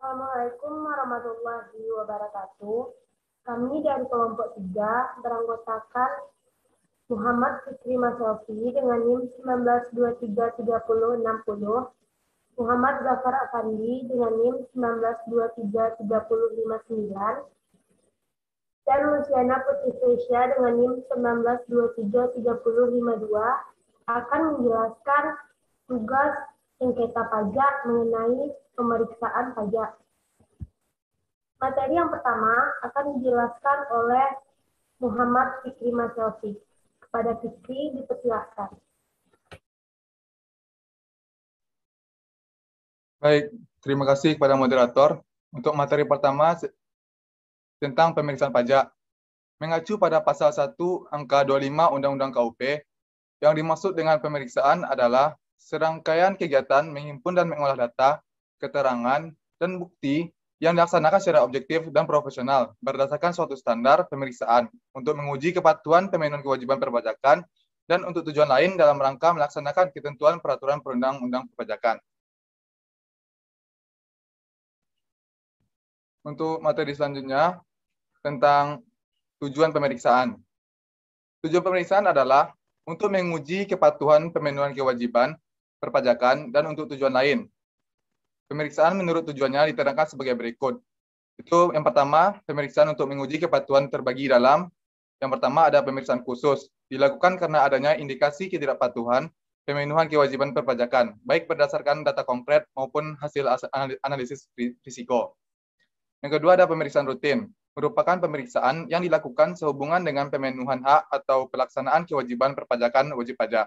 Assalamualaikum warahmatullahi wabarakatuh. Kami dari kelompok 3 beranggotakan Muhammad Fikri Masofi dengan NIM 19233060, Muhammad Zafar Afandi dengan NIM 19233059, dan Luciana Putri Fesya dengan NIM 19233052 akan menjelaskan tugas sengketa pajak mengenai pemeriksaan pajak. Materi yang pertama akan dijelaskan oleh Muhammad Fikri Masofi. Kepada Fikri dipersilakan. Baik, terima kasih kepada moderator. Untuk materi pertama tentang pemeriksaan pajak. Mengacu pada pasal 1 angka 25 Undang-Undang KUP, yang dimaksud dengan pemeriksaan adalah serangkaian kegiatan menghimpun dan mengolah data, keterangan, dan bukti yang dilaksanakan secara objektif dan profesional berdasarkan suatu standar pemeriksaan untuk menguji kepatuhan pemenuhan kewajiban perpajakan dan untuk tujuan lain dalam rangka melaksanakan ketentuan peraturan perundang-undang perpajakan. Untuk materi selanjutnya tentang tujuan pemeriksaan. Tujuan pemeriksaan adalah untuk menguji kepatuhan pemenuhan kewajiban perpajakan dan untuk tujuan lain. Pemeriksaan menurut tujuannya diterangkan sebagai berikut. Itu yang pertama, pemeriksaan untuk menguji kepatuhan terbagi dalam yang pertama ada pemeriksaan khusus, dilakukan karena adanya indikasi ketidakpatuhan pemenuhan kewajiban perpajakan, baik berdasarkan data konkret maupun hasil analisis risiko. Yang kedua ada pemeriksaan rutin, merupakan pemeriksaan yang dilakukan sehubungan dengan pemenuhan hak atau pelaksanaan kewajiban perpajakan wajib pajak.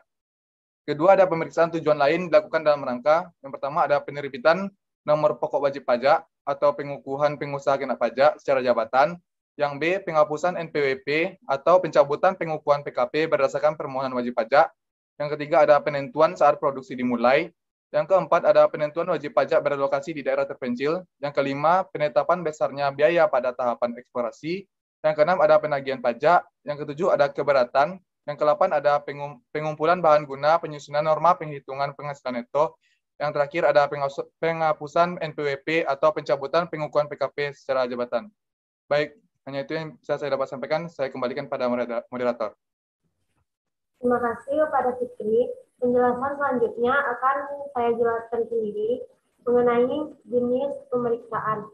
Kedua ada pemeriksaan tujuan lain dilakukan dalam rangka, yang pertama ada penerbitan nomor pokok wajib pajak atau pengukuhan pengusaha kena pajak secara jabatan. Yang B, penghapusan NPWP atau pencabutan pengukuhan PKP berdasarkan permohonan wajib pajak. Yang ketiga ada penentuan saat produksi dimulai. Yang keempat ada penentuan wajib pajak berlokasi di daerah terpencil. Yang kelima, penetapan besarnya biaya pada tahapan eksplorasi. Yang keenam ada penagihan pajak. Yang ketujuh ada keberatan. Yang ke-8 ada pengumpulan bahan guna penyusunan norma penghitungan penghasilan neto. Yang terakhir ada penghapusan NPWP atau pencabutan pengukuhan PKP secara jabatan. Baik, hanya itu yang bisa saya dapat sampaikan. Saya kembalikan pada moderator. Terima kasih kepada Fikri. Penjelasan selanjutnya akan saya jelaskan sendiri mengenai jenis pemeriksaan.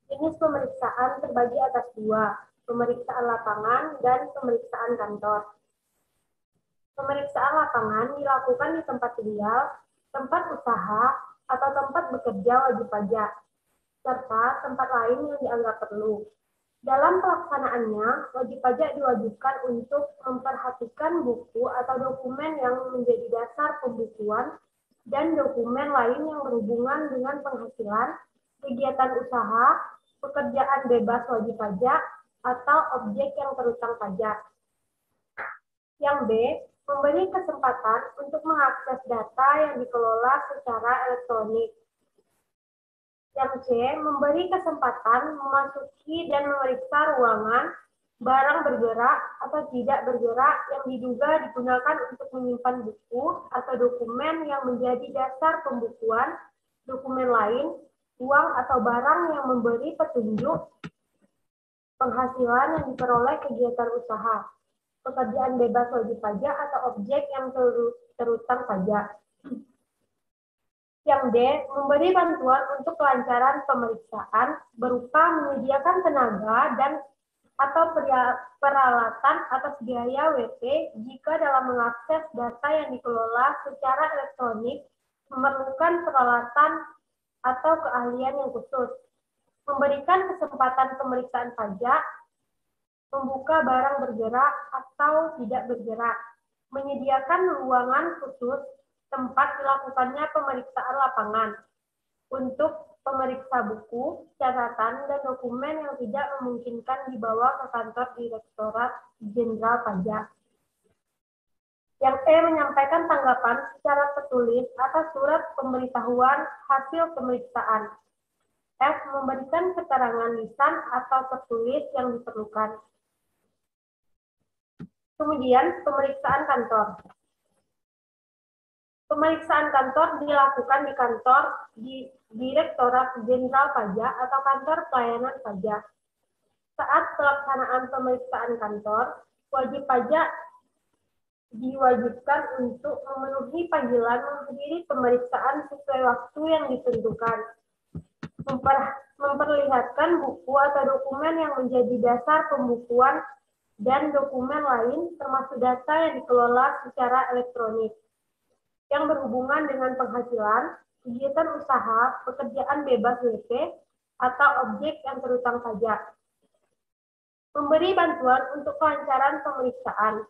Jenis pemeriksaan terbagi atas dua, pemeriksaan lapangan dan pemeriksaan kantor. Pemeriksaan lapangan dilakukan di tempat tinggal, tempat usaha, atau tempat bekerja wajib pajak, serta tempat lain yang dianggap perlu. Dalam pelaksanaannya, wajib pajak diwajibkan untuk memperhatikan buku atau dokumen yang menjadi dasar pembukuan dan dokumen lain yang berhubungan dengan penghasilan, kegiatan usaha, pekerjaan bebas wajib pajak, atau objek yang terutang pajak. Yang B, memberi kesempatan untuk mengakses data yang dikelola secara elektronik. Yang C, memberi kesempatan memasuki dan memeriksa ruangan, barang bergerak atau tidak bergerak yang diduga digunakan untuk menyimpan buku atau dokumen yang menjadi dasar pembukuan, dokumen lain, uang atau barang yang memberi petunjuk penghasilan yang diperoleh kegiatan usaha, pekerjaan bebas wajib pajak atau objek yang terutang pajak. Yang D, memberi bantuan untuk kelancaran pemeriksaan berupa menyediakan tenaga dan atau peralatan atas biaya WP jika dalam mengakses data yang dikelola secara elektronik memerlukan peralatan atau keahlian yang khusus. Memberikan kesempatan pemeriksaan pajak, membuka barang bergerak atau tidak bergerak, menyediakan ruangan khusus tempat dilakukannya pemeriksaan lapangan untuk pemeriksa buku, catatan, dan dokumen yang tidak memungkinkan dibawa ke kantor Direktorat Jenderal Pajak. Yang E, menyampaikan tanggapan secara tertulis atas surat pemberitahuan hasil pemeriksaan. F, memberikan keterangan lisan atau tertulis yang diperlukan. Kemudian, pemeriksaan kantor. Pemeriksaan kantor dilakukan di kantor Direktorat Jenderal Pajak atau kantor pelayanan pajak. Saat pelaksanaan pemeriksaan kantor, wajib pajak diwajibkan untuk memenuhi panggilan menghadiri pemeriksaan sesuai waktu yang ditentukan. Memperlihatkan buku atau dokumen yang menjadi dasar pembukuan dan dokumen lain termasuk data yang dikelola secara elektronik yang berhubungan dengan penghasilan, kegiatan usaha, pekerjaan bebas WP, atau objek yang terutang pajak. Memberi bantuan untuk kelancaran pemeriksaan.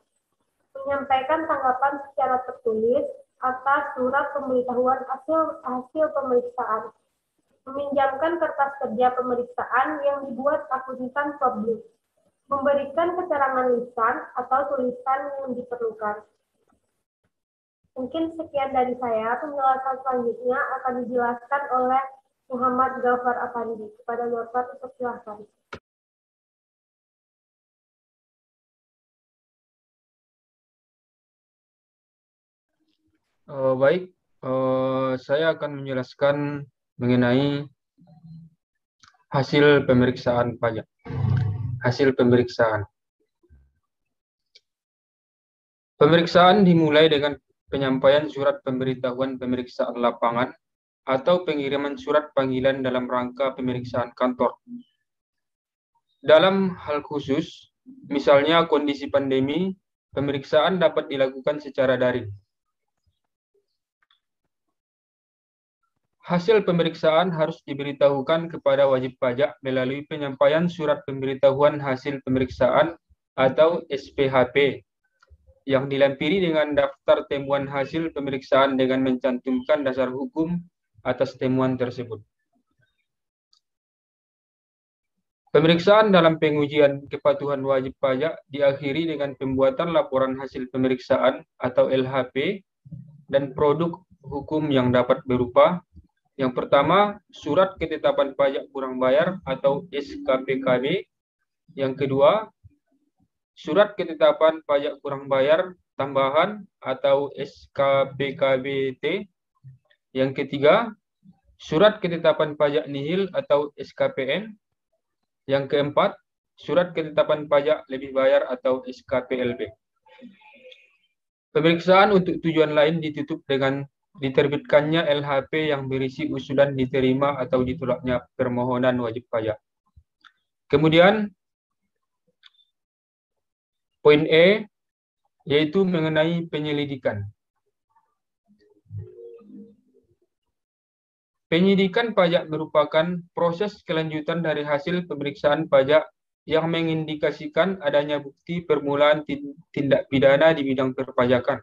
Menyampaikan tanggapan secara tertulis atas surat pemberitahuan hasil pemeriksaan. Meminjamkan kertas kerja pemeriksaan yang dibuat akuntan publik. Memberikan keterangan lisan atau tulisan yang diperlukan. Mungkin sekian dari saya. Penjelasan selanjutnya akan dijelaskan oleh Muhammad Ghaffar Afandi. Kepada Ghaffar, silakan. Baik, saya akan menjelaskan mengenai hasil pemeriksaan pajak. Hasil pemeriksaan. Pemeriksaan dimulai dengan penyampaian surat pemberitahuan pemeriksaan lapangan atau pengiriman surat panggilan dalam rangka pemeriksaan kantor. Dalam hal khusus, misalnya kondisi pandemi, pemeriksaan dapat dilakukan secara daring. Hasil pemeriksaan harus diberitahukan kepada wajib pajak melalui penyampaian surat pemberitahuan hasil pemeriksaan atau SPHP yang dilampiri dengan daftar temuan hasil pemeriksaan dengan mencantumkan dasar hukum atas temuan tersebut. Pemeriksaan dalam pengujian kepatuhan wajib pajak diakhiri dengan pembuatan laporan hasil pemeriksaan atau LHP dan produk hukum yang dapat berupa yang pertama, surat ketetapan pajak kurang bayar atau SKPKB. Yang kedua, surat ketetapan pajak kurang bayar tambahan atau SKPKBT. Yang ketiga, surat ketetapan pajak nihil atau SKPN. Yang keempat, surat ketetapan pajak lebih bayar atau SKPLB. Pemeriksaan untuk tujuan lain ditutup dengan diterbitkannya LHP yang berisi usulan diterima atau ditolaknya permohonan wajib pajak. Kemudian, poin E, yaitu mengenai penyelidikan. Penyidikan pajak merupakan proses kelanjutan dari hasil pemeriksaan pajak yang mengindikasikan adanya bukti permulaan tindak pidana di bidang perpajakan.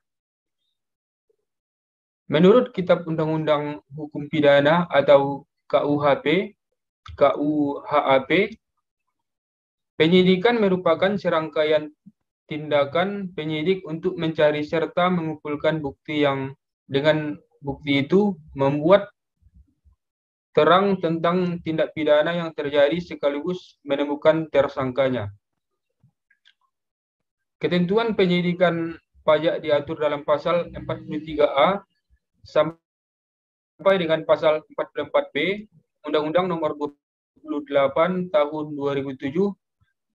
Menurut Kitab Undang-Undang Hukum Pidana atau KUHP, penyidikan merupakan serangkaian tindakan penyidik untuk mencari serta mengumpulkan bukti yang dengan bukti itu membuat terang tentang tindak pidana yang terjadi sekaligus menemukan tersangkanya. Ketentuan penyidikan pajak diatur dalam pasal 43A sampai dengan pasal 44B Undang-Undang Nomor 28 Tahun 2007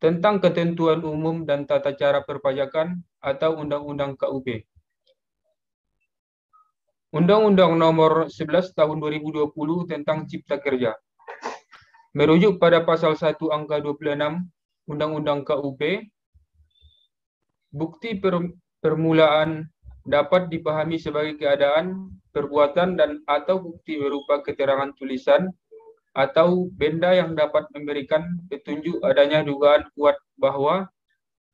tentang Ketentuan Umum dan Tata Cara Perpajakan atau Undang-Undang KUP. Undang-Undang Nomor 11 Tahun 2020 tentang Cipta Kerja. Merujuk pada pasal 1 angka 26 Undang-Undang KUP, bukti permulaan dapat dipahami sebagai keadaan, perbuatan, dan atau bukti berupa keterangan tulisan atau benda yang dapat memberikan petunjuk adanya dugaan kuat bahwa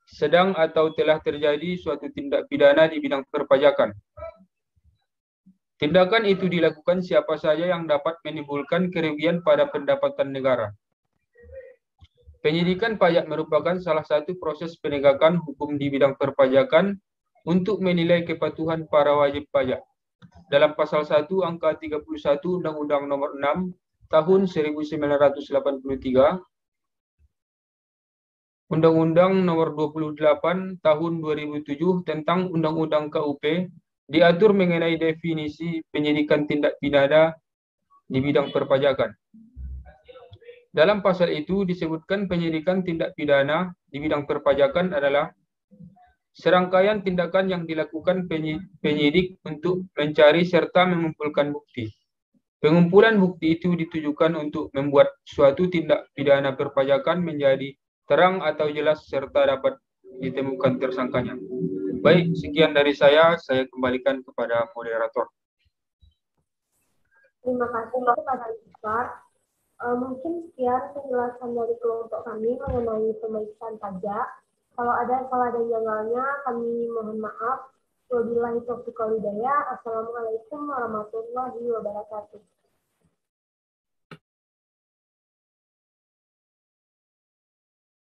sedang atau telah terjadi suatu tindak pidana di bidang perpajakan. Tindakan itu dilakukan siapa saja yang dapat menimbulkan kerugian pada pendapatan negara. Penyidikan pajak merupakan salah satu proses penegakan hukum di bidang perpajakan untuk menilai kepatuhan para wajib pajak. Dalam pasal 1 angka 31 Undang-Undang Nomor 6 Tahun 1983, Undang-Undang Nomor 28 Tahun 2007 tentang Undang-Undang KUP Diatur mengenai definisi penyidikan tindak pidana di bidang perpajakan. Dalam pasal itu disebutkan penyidikan tindak pidana di bidang perpajakan adalah serangkaian tindakan yang dilakukan penyidik untuk mencari serta mengumpulkan bukti. Pengumpulan bukti itu ditujukan untuk membuat suatu tindak pidana perpajakan menjadi terang atau jelas serta dapat ditemukan tersangkanya. Baik, sekian dari saya kembalikan kepada moderator. Terima kasih kepada Iqbal. Mungkin sekian penjelasan dari kelompok kami mengenai pemeriksaan pajak. Kalau ada salah dan janggalnya, kami mohon maaf. Wabillahi taufiq wal hidayah. Assalamualaikum warahmatullahi wabarakatuh.